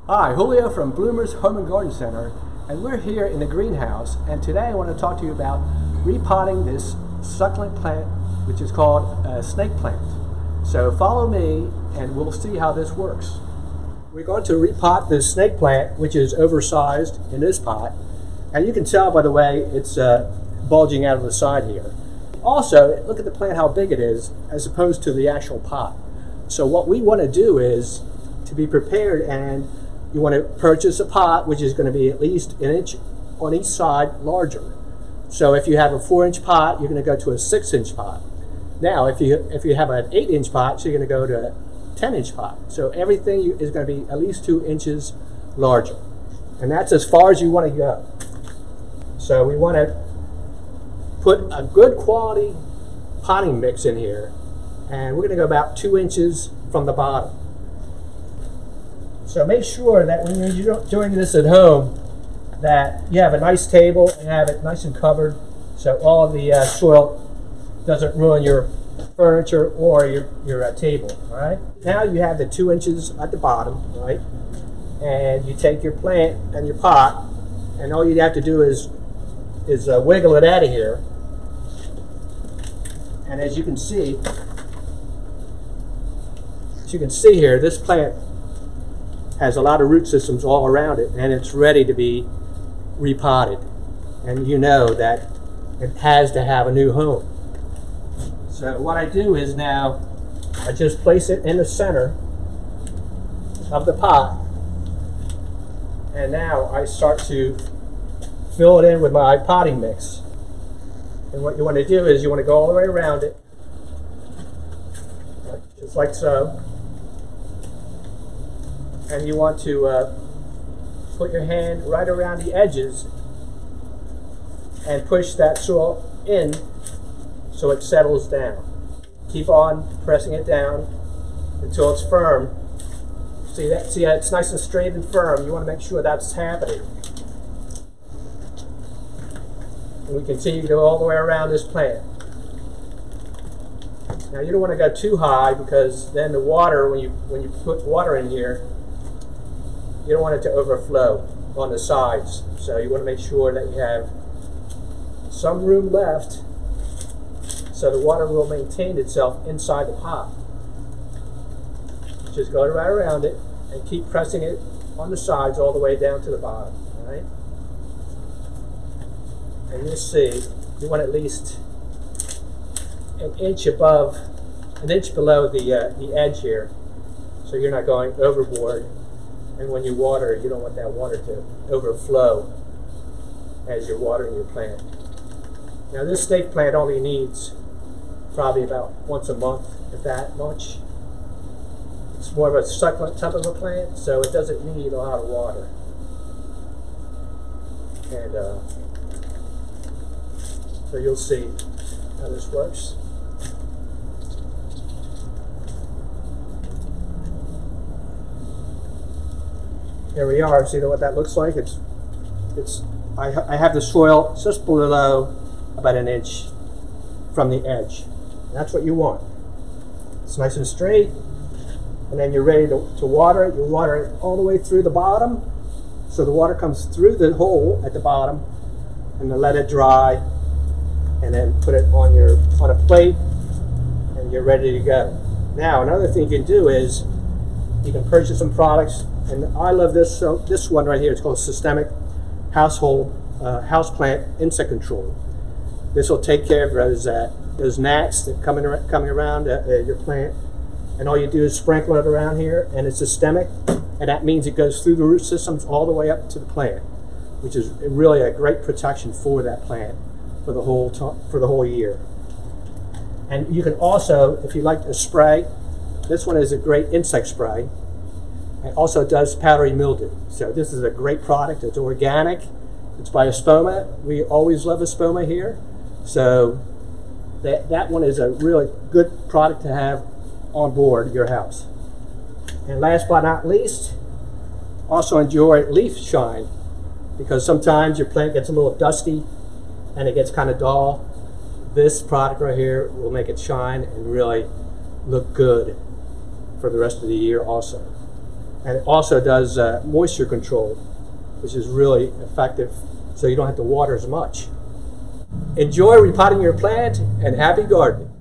Hi, Julio from Bloomer's Home and Garden Center, and we're here in the greenhouse, and today I want to talk to you about repotting this succulent plant which is called a snake plant. So follow me and we'll see how this works. We're going to repot this snake plant, which is oversized in this pot, and you can tell by the way it's bulging out of the side here. Also, look at the plant, how big it is as opposed to the actual pot. So what we want to do is to be prepared, and you want to purchase a pot which is going to be at least an inch on each side larger. So if you have a 4-inch pot, you're going to go to a 6-inch pot. Now if you have an 8-inch pot, so you're going to go to a 10-inch pot. So everything is going to be at least 2 inches larger. And that's as far as you want to go. So we want to put a good quality potting mix in here, and we're going to go about 2 inches from the bottom. So make sure that when you're doing this at home that you have a nice table and have it nice and covered so all the soil doesn't ruin your furniture or your table. All right. Now you have the 2 inches at the bottom, right? And you take your plant and your pot, and all you have to do is wiggle it out of here. And as you can see here, this plant has a lot of root systems all around it, and it's ready to be repotted. And you know that it has to have a new home. So what I do is now I just place it in the center of the pot, and now I start to fill it in with my potting mix. And what you want to do is you want to go all the way around it, just like so. And you want to put your hand right around the edges and push that soil in so it settles down. Keep on pressing it down until it's firm. See it's nice and straight and firm. You want to make sure that's happening. And we continue to go all the way around this plant. Now you don't want to go too high, because then the water, when you put water in here, you don't want it to overflow on the sides. So you want to make sure that you have some room left so the water will maintain itself inside the pot. Just go right around it and keep pressing it on the sides all the way down to the bottom. All right? And you'll see you want at least an inch below the edge here, so you're not going overboard. And when you water, you don't want that water to overflow as you're watering your plant. Now this snake plant only needs probably about once a month, if that much. It's more of a succulent type of a plant, so it doesn't need a lot of water. And so you'll see how this works. Here we are. See what that looks like? I have the soil just below about an inch from the edge. That's what you want. It's nice and straight, and then you're ready to water it. You water it all the way through the bottom, so the water comes through the hole at the bottom, and then let it dry, and then put it on a plate, and you're ready to go. Now another thing you can do is you can purchase some products. And I love this one right here. It's called Systemic Houseplant Insect Control. This will take care of those gnats that coming around your plant. And all you do is sprinkle it around here, and it's systemic, and that means it goes through the root systems all the way up to the plant, which is really a great protection for that plant for the whole year. And you can also, if you like to spray, this one is a great insect spray. It also does powdery mildew. So this is a great product. It's organic. It's by Espoma. We always love Espoma here. So that one is a really good product to have on board your house. And last but not least, also enjoy leaf shine, because sometimes your plant gets a little dusty and it gets kind of dull. This product right here will make it shine and really look good for the rest of the year also. And it also does moisture control, which is really effective, so you don't have to water as much. Enjoy repotting your plant, and happy gardening.